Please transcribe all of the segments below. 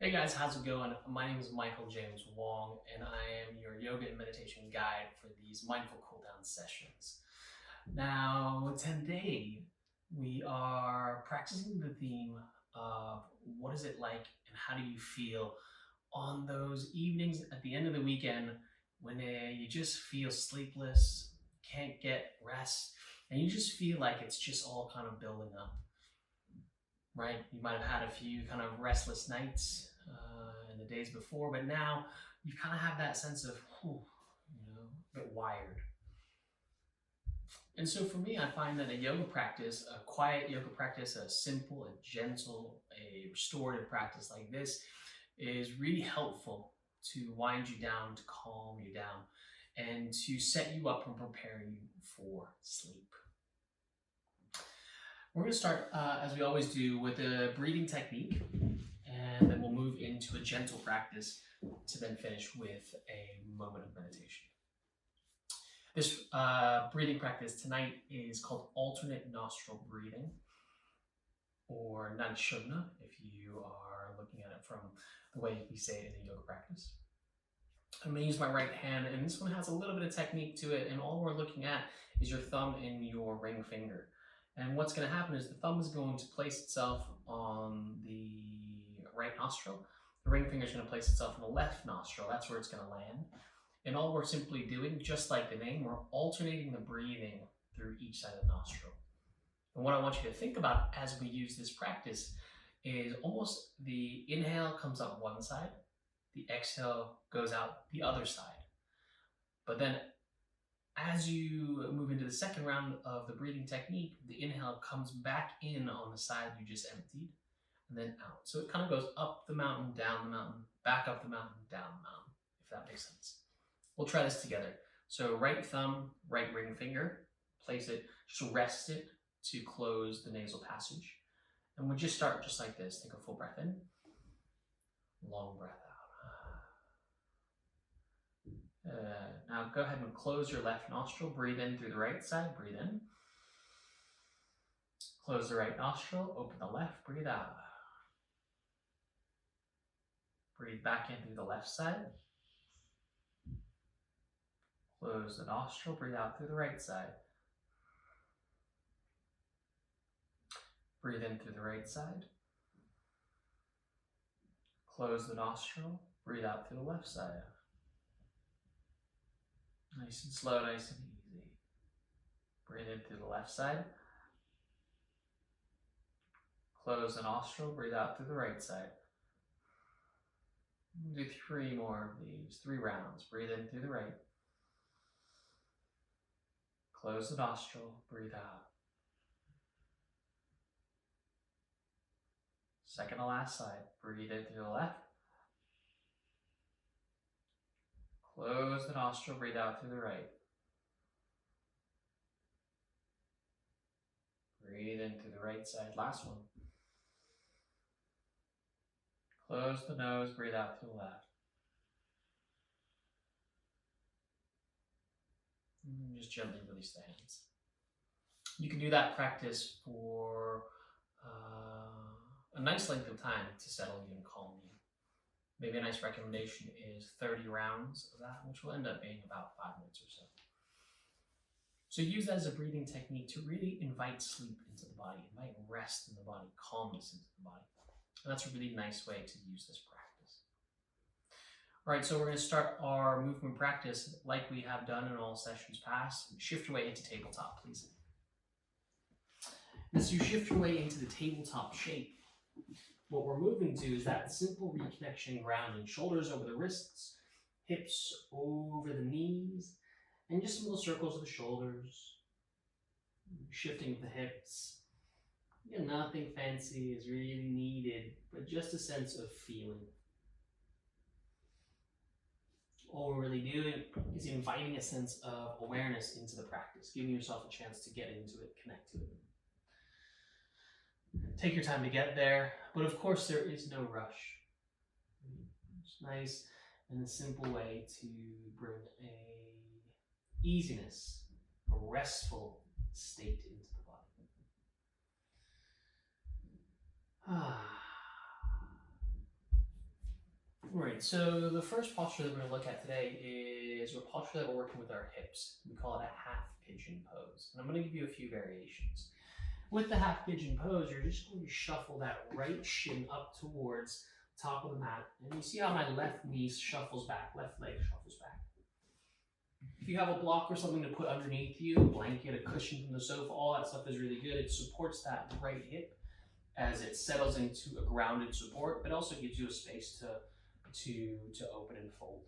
Hey guys, how's it going? My name is Michael James Wong, and I am your yoga and meditation guide for these mindful cool down sessions. Now, today we are practicing the theme of what is it like and how do you feel on those evenings at the end of the weekend when you just feel sleepless, can't get rest, and you just feel like it's just all kind of building up, right? You might have had a few kind of restless nights in the days before, but now you kind of have that sense of, a bit wired. And so for me, I find that a yoga practice, a quiet yoga practice, a simple, a gentle, a restorative practice like this is really helpful to wind you down, to calm you down, and to set you up and prepare you for sleep. We're going to start, as we always do, with a breathing technique, and then we'll move into a gentle practice to then finish with a moment of meditation. This breathing practice tonight is called alternate nostril breathing, or Nadi Shodhana, if you are looking at it from the way we say it in a yoga practice. I'm going to use my right hand, and this one has a little bit of technique to it, and all we're looking at is your thumb and your ring finger. And what's going to happen is the thumb is going to place itself on the right nostril. The ring finger is going to place itself on the left nostril. That's where it's going to land. And all we're simply doing, just like the name, we're alternating the breathing through each side of the nostril. And what I want you to think about as we use this practice is almost the inhale comes up one side, the exhale goes out the other side. But then as you move into the second round of the breathing technique, the inhale comes back in on the side you just emptied, and then out. So it kind of goes up the mountain, down the mountain, back up the mountain, down the mountain, if that makes sense. We'll try this together. So right thumb, right ring finger, place it, just rest it to close the nasal passage. And we'll just start just like this. Take a full breath in, long breath out. Now go ahead and close your left nostril. Breathe in through the right side. Breathe in. Close the right nostril. Open the left. Breathe out. Breathe back in through the left side. Close the nostril. Breathe out through the right side. Breathe in through the right side. Close the nostril. Breathe out through the left side. Nice and slow, nice and easy. Breathe in through the left side. Close the nostril, breathe out through the right side. We'll do 3 more of these, 3 rounds. Breathe in through the right. Close the nostril, breathe out. Second to last side. Breathe in through the left. Close the nostril, breathe out through the right. Breathe in through the right side. Last one. Close the nose, breathe out through the left. And just gently release the hands. You can do that practice for a nice length of time to settle you and calm you. Maybe a nice recommendation is 30 rounds of that, which will end up being about 5 minutes or so. So use that as a breathing technique to really invite sleep into the body, invite rest in the body, calmness into the body. And that's a really nice way to use this practice. All right, so we're going to start our movement practice like we have done in all sessions past. Shift your way into tabletop, please. As you shift your way into the tabletop shape, what we're moving to is that simple reconnection grounding. Shoulders over the wrists, hips over the knees, and just some little circles of the shoulders. Shifting of the hips. Nothing fancy is really needed, but just a sense of feeling. All we're really doing is inviting a sense of awareness into the practice, giving yourself a chance to get into it, connect to it. Take your time to get there, but of course there is no rush. It's nice and a simple way to bring a easiness, a restful state into the body. Right, so the first posture that we're going to look at today is a posture that we're working with our hips. We call it a half pigeon pose. And I'm going to give you a few variations. With the half pigeon pose, you're just going to shuffle that right shin up towards the top of the mat. And you see how my left knee shuffles back, left leg shuffles back. If you have a block or something to put underneath you, a blanket, a cushion from the sofa, all that stuff is really good. It supports that right hip as it settles into a grounded support, but also gives you a space to open and fold.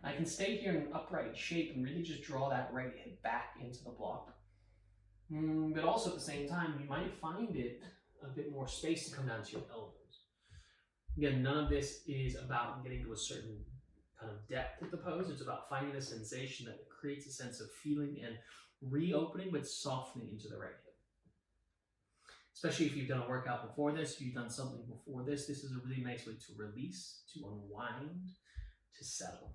I can stay here in an upright shape and really just draw that right hip back into the block. But also at the same time, you might find it a bit more space to come down to your elbows. Again, none of this is about getting to a certain kind of depth of the pose. It's about finding a sensation that creates a sense of feeling and reopening, but softening into the right hip. Especially if you've done a workout before this, if you've done something before this, this is a really nice way to release, to unwind, to settle.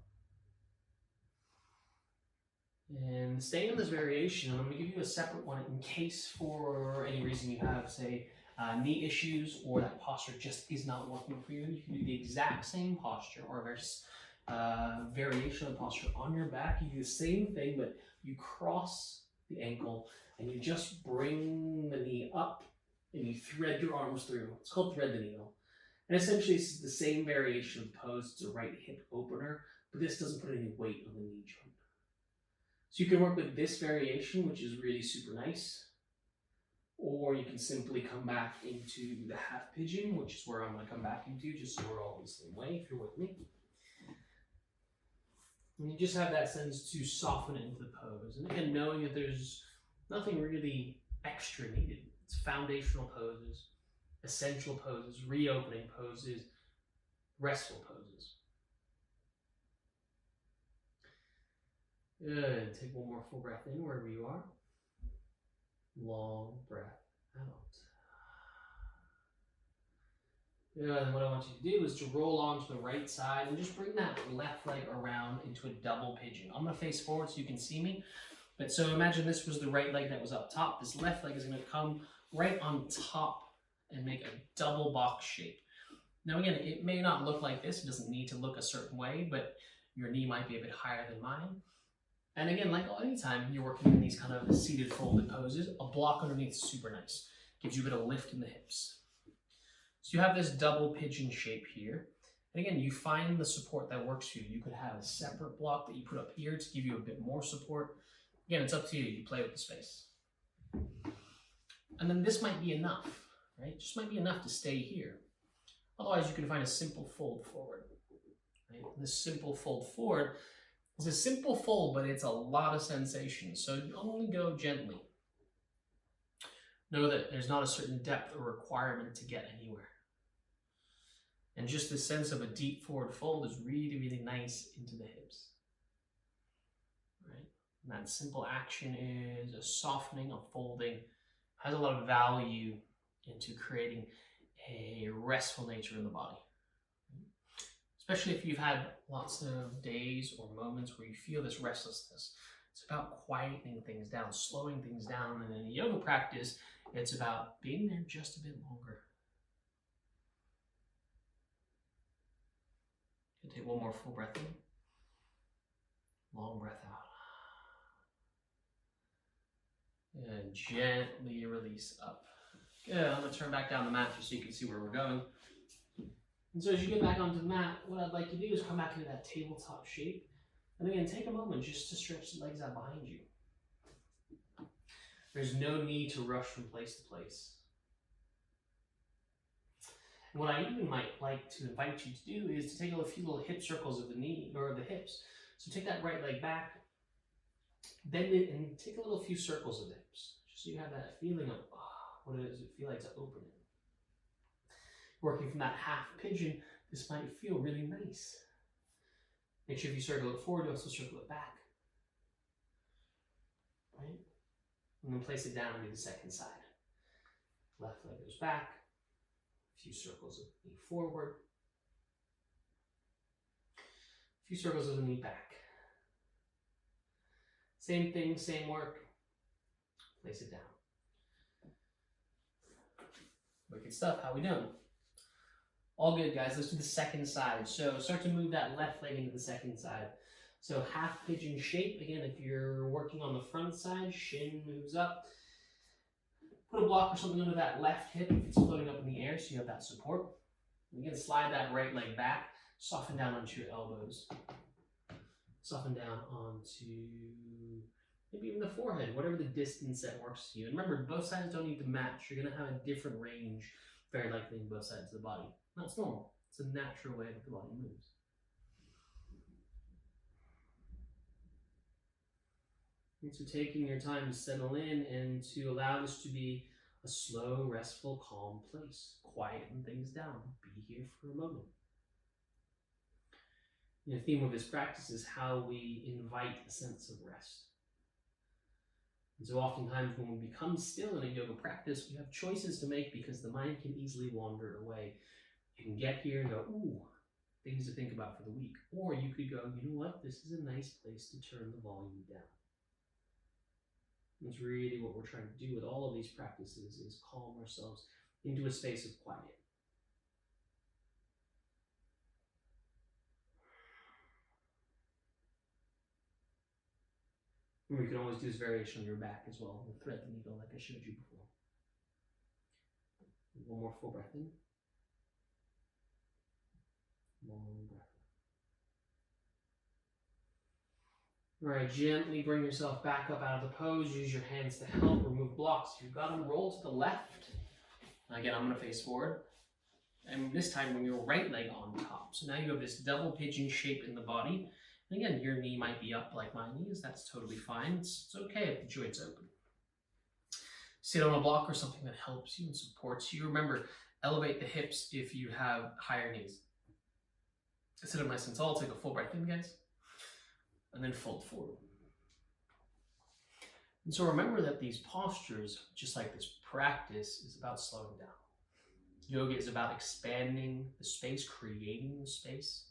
And staying in this variation, I'm going to give you a separate one in case for any reason you have, say, knee issues or that posture just is not working for you. You can do the exact same posture or variation of the posture on your back. You do the same thing, but you cross the ankle and you just bring the knee up and you thread your arms through. It's called thread the needle. And essentially it's the same variation of the pose. It's a right hip opener, but this doesn't put any weight on the knee joint. So you can work with this variation, which is really super nice, or you can simply come back into the half pigeon, which is where I'm going to come back into, just so we're all the same way, if you're with me. And you just have that sense to soften into the pose. And again, knowing that there's nothing really extra needed. It's foundational poses, essential poses, reopening poses, restful poses. Good. Take one more full breath in wherever you are. Long breath out. Good. And what I want you to do is to roll onto the right side and just bring that left leg around into a double pigeon. I'm going to face forward so you can see me. But so imagine this was the right leg that was up top. This left leg is going to come right on top and make a double box shape. Now again, it may not look like this. It doesn't need to look a certain way, but your knee might be a bit higher than mine. And again, like anytime you're working in these kind of seated folded poses, a block underneath is super nice. Gives you a bit of lift in the hips. So you have this double pigeon shape here. And again, you find the support that works for you. You could have a separate block that you put up here to give you a bit more support. Again, it's up to you. You play with the space. And then this might be enough, right? Just might be enough to stay here. Otherwise, you can find a simple fold forward. Right? This simple fold forward is a simple fold, but it's a lot of sensation. So only go gently. Know that there's not a certain depth or requirement to get anywhere. And just the sense of a deep forward fold is really, really nice into the hips. Right? And that simple action is a softening, a folding, has a lot of value into creating a restful nature in the body. Especially if you've had lots of days or moments where you feel this restlessness. It's about quietening things down, slowing things down. And in a yoga practice, it's about being there just a bit longer. Take one more full breath in. Long breath out. And gently release up. Good. I'm going to turn back down the mat just so you can see where we're going. And so as you get back onto the mat, what I'd like you to do is come back into that tabletop shape. And again, take a moment just to stretch the legs out behind you. There's no need to rush from place to place. And what I even might like to invite you to do is to take a few little hip circles of the knee or the hips. So take that right leg back, bend it, and take a little few circles of the hips. Just so you have that feeling of what does it feel like to open it. Working from that half pigeon, this might feel really nice. Make sure if you circle it forward, you also circle it back. Right? And then place it down and do the second side. Left leg goes back. A few circles of the knee forward. A few circles of the knee back. Same thing, same work. Place it down. Wicked stuff. How we doing? All good, guys. Let's do the second side. So start to move that left leg into the second side. So half pigeon shape. Again, if you're working on the front side, shin moves up. Put a block or something under that left hip if it's floating up in the air so you have that support. Again, slide that right leg back. Soften down onto your elbows. Soften down onto maybe even the forehead, whatever the distance that works for you. And remember, both sides don't need to match. You're going to have a different range, very likely, in both sides of the body. That's normal. It's a natural way that the body moves. And so taking your time to settle in and to allow this to be a slow, restful, calm place. Quieten things down. Be here for a moment. The theme of this practice is how we invite a sense of rest. And so oftentimes when we become still in a yoga practice, we have choices to make because the mind can easily wander away. You can get here and go, ooh, things to think about for the week. Or you could go, you know what, this is a nice place to turn the volume down. That's really what we're trying to do with all of these practices, is calm ourselves into a space of quiet. And we can always do this variation on your back as well, and thread the needle like I showed you before. One more full breath in. Long breath. All right, gently bring yourself back up out of the pose. Use your hands to help remove blocks. If you've got them, roll to the left. Again, I'm going to face forward. And this time, bring your right leg on top. So now you have this double pigeon shape in the body. And again, your knee might be up like my knee is. That's totally fine. It's okay if the joint's open. Sit on a block or something that helps you and supports you. Remember, elevate the hips if you have higher knees. Sit up nice and tall. Take a full breath in, guys. And then fold forward. And so remember that these postures, just like this practice, is about slowing down. Yoga is about expanding the space, creating the space,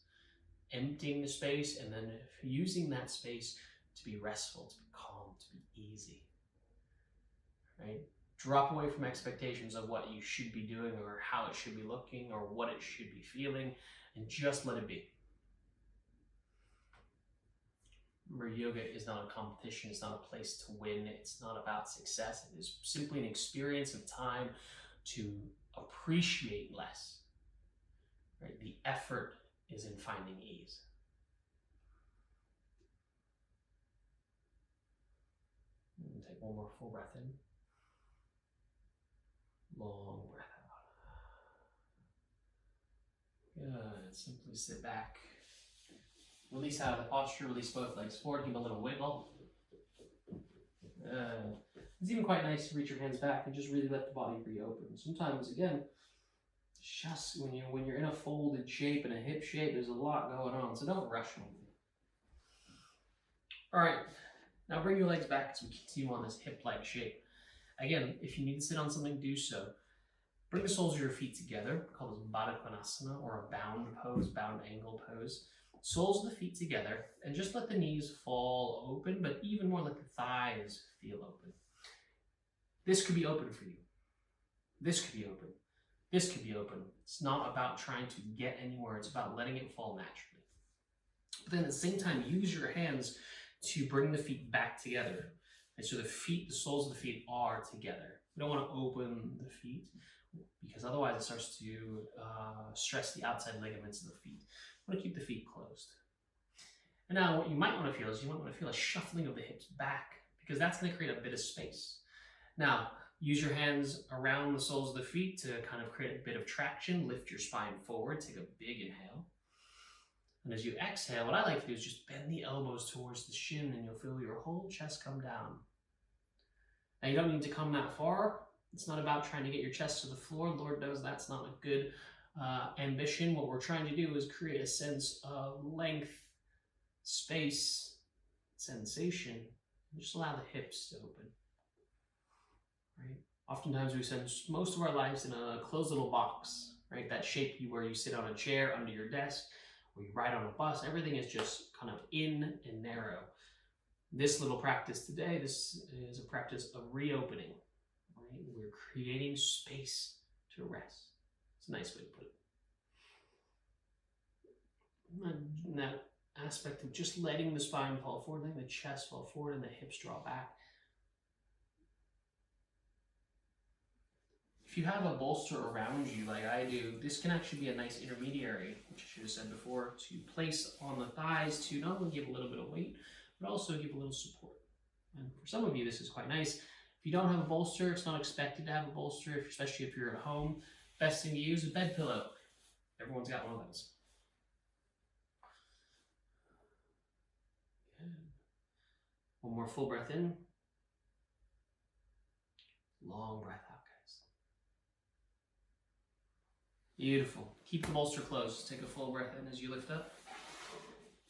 emptying the space, and then using that space to be restful, to be calm, to be easy. Right? Drop away from expectations of what you should be doing or how it should be looking or what it should be feeling, and just let it be. Remember, yoga is not a competition. It's not a place to win. It's not about success. It is simply an experience of time to appreciate less. Right? The effort is in finding ease. And take one more full breath in. Long breath out. Good. Simply sit back. Release out of the posture, release both legs forward, give a little wiggle. It's even quite nice to reach your hands back and just really let the body reopen. Sometimes, again, just when you're in a folded shape and a hip shape, there's a lot going on, so don't rush anything. All right, now bring your legs back as we continue on this hip-like shape. Again, if you need to sit on something, do so. Bring the soles of your feet together, called this Baddha Konasana, or a bound pose, bound angle pose. Soles of the feet together, and just let the knees fall open, but even more let the thighs feel open. This could be open for you. This could be open. This could be open. It's not about trying to get anywhere. It's about letting it fall naturally. But then at the same time, use your hands to bring the feet back together. And so the soles of the feet are together. You don't want to open the feet because otherwise it starts to stress the outside ligaments of the feet. You want to keep the feet closed. And now what you might want to feel is you might want to feel a shuffling of the hips back because that's going to create a bit of space. Now, use your hands around the soles of the feet to kind of create a bit of traction. Lift your spine forward. Take a big inhale. And as you exhale, what I like to do is just bend the elbows towards the shin and you'll feel your whole chest come down. Now, you don't need to come that far. It's not about trying to get your chest to the floor. Lord knows that's not a good ambition. What we're trying to do is create a sense of length, space, sensation, and just allow the hips to open. Right? Oftentimes we spend most of our lives in a closed little box, right? That shape where you sit on a chair under your desk, or you ride on a bus. Everything is just kind of in and narrow. This little practice today, this is a practice of reopening. Right? We're creating space to rest. It's a nice way to put it. in that aspect of just letting the spine fall forward, letting the chest fall forward and the hips draw back. If you have a bolster around you like I do, this can actually be a nice intermediary, which I should have said before, to place on the thighs to not only give a little bit of weight, but also give a little support. And for some of you, this is quite nice. If you don't have a bolster, it's not expected to have a bolster, especially if you're at home. Best thing to use is a bed pillow. Everyone's got one of those. Good. One more full breath in. Long breath out, guys. Beautiful. Keep the bolster closed. Take a full breath in as you lift up.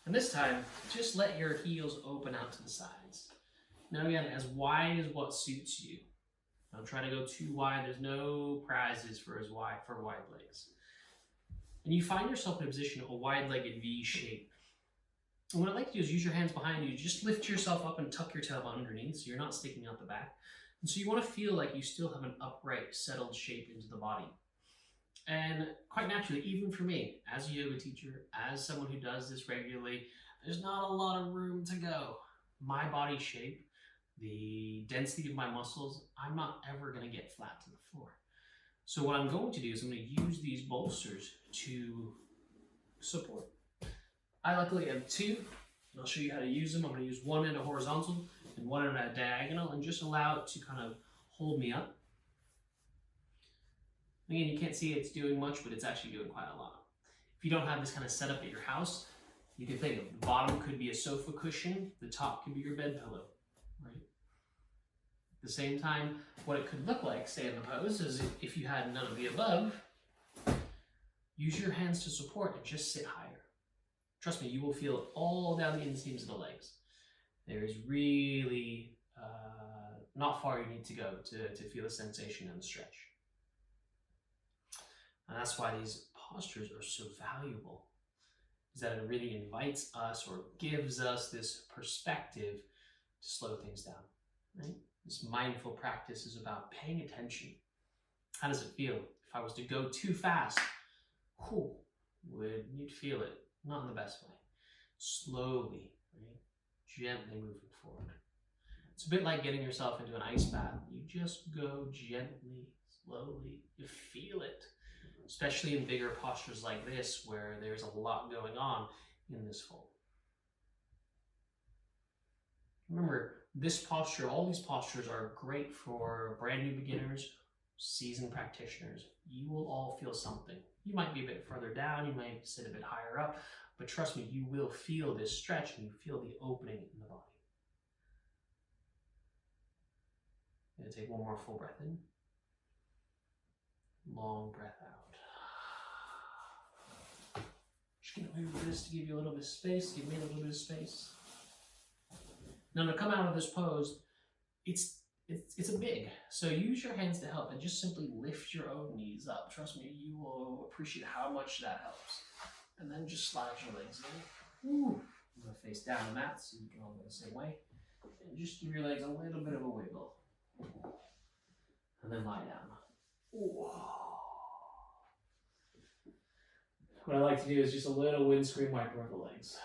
And this time, just let your heels open out to the sides. Now again, as wide as what suits you. Don't try to go too wide. There's no prizes for wide legs. And you find yourself in a position of a wide-legged V shape. And what I'd like to do is use your hands behind you. Just lift yourself up and tuck your tailbone underneath so you're not sticking out the back. And so you want to feel like you still have an upright, settled shape into the body. And quite naturally, even for me, as a yoga teacher, as someone who does this regularly, there's not a lot of room to go. My body shape, the density of my muscles, I'm not ever going to get flat to the floor. So what I'm going to do is I'm going to use these bolsters to support. I luckily have two, and I'll show you how to use them. I'm going to use one in a horizontal and one in a diagonal, and just allow it to kind of hold me up. Again, you can't see it's doing much, but it's actually doing quite a lot. If you don't have this kind of setup at your house, you can think of the bottom could be a sofa cushion, the top could be your bed pillow, right? At the same time, what it could look like, stay in the pose, is if you had none of the above, use your hands to support and just sit higher. Trust me, you will feel it all down the inseams of the legs. There is really not far you need to go to feel the sensation and the stretch. And that's why these postures are so valuable, is that it really invites us or gives us this perspective to slow things down, right? This mindful practice is about paying attention. How does it feel? If I was to go too fast, you'd feel it, not in the best way. Slowly, right? Gently moving forward. It's a bit like getting yourself into an ice bath. You just go gently, slowly. You feel it. Especially in bigger postures like this, where there's a lot going on in this fold. Remember, this posture, all these postures are great for brand new beginners, seasoned practitioners. You will all feel something. You might be a bit further down, you might sit a bit higher up, but trust me, you will feel this stretch and you feel the opening in the body. I'm going to take one more full breath in. Long breath out. Just going to move this to give you a little bit of space, give me a little bit of space. Now to come out of this pose, it's a big, so use your hands to help and just simply lift your own knees up. Trust me, you will appreciate how much that helps. And then just slide your legs in. Ooh. I'm going to face down the mat so you can all go the same way. And just give your legs a little bit of a wiggle. And then lie down. Ooh. What I like to do is just a little windscreen wiper of the legs.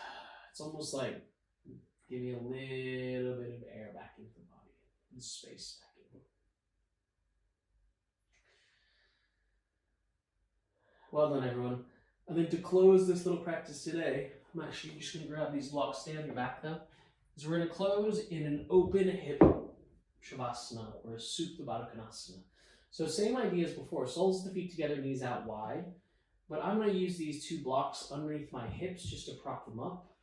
It's almost like giving a little bit of air back into the body and space back in. Well done, everyone. I think to close this little practice today, I'm actually just going to grab these blocks, stay on your back though. So we're going to close in an open hip Shavasana or a Supta Konasana. So same idea as before, soles of the feet together, knees out wide. But I'm going to use these two blocks underneath my hips just to prop them up.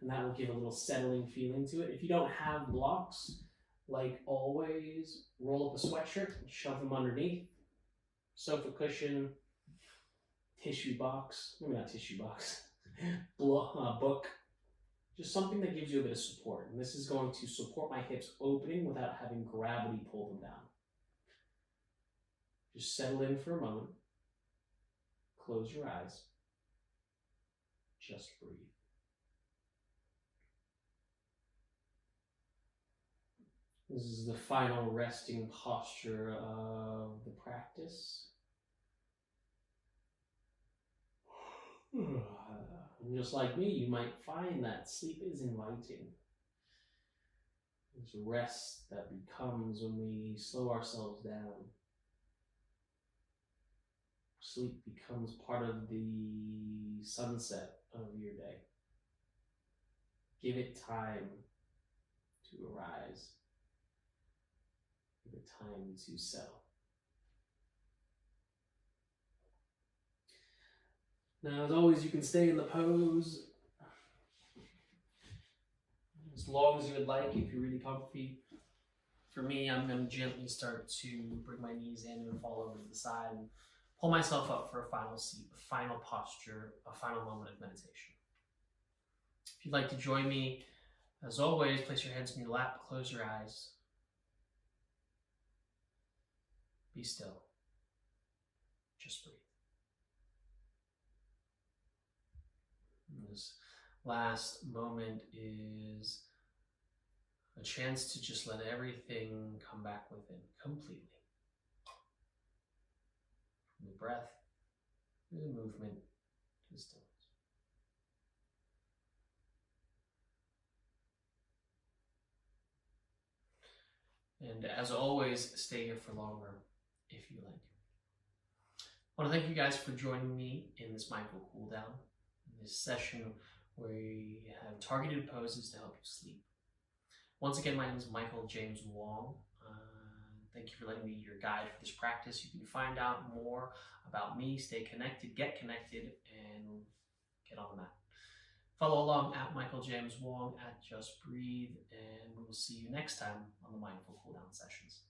And that will give a little settling feeling to it. If you don't have blocks, like always, roll up a sweatshirt and shove them underneath. Sofa cushion, tissue box, maybe not tissue box, book. Just something that gives you a bit of support. And this is going to support my hips opening without having gravity pull them down. Just settle in for a moment. Close your eyes. Just breathe. This is the final resting posture of the practice. And just like me, you might find that sleep is inviting. There's rest that becomes when we slow ourselves down. Sleep becomes part of the sunset of your day. Give it time to arise. Give it time to settle. Now, as always, you can stay in the pose as long as you would like if you're really comfy. For me, I'm going to gently start to bring my knees in and fall over to the side and pull myself up for a final seat, a final posture, a final moment of meditation. If you'd like to join me, as always, place your hands in your lap, close your eyes. Be still. Just breathe. And this last moment is a chance to just let everything come back within completely. From the breath, to the movement, to the stillness. And as always, stay here for longer if you like. I want to thank you guys for joining me in this mindful cool down, in this session where we have targeted poses to help you sleep. Once again, my name is Michael James Wong. Thank you for letting me be your guide for this practice. You can find out more about me, stay connected, get connected, and get on the mat. Follow along at Michael James Wong, at Just Breathe, and we will see you next time on the Mindful Cool Down Sessions.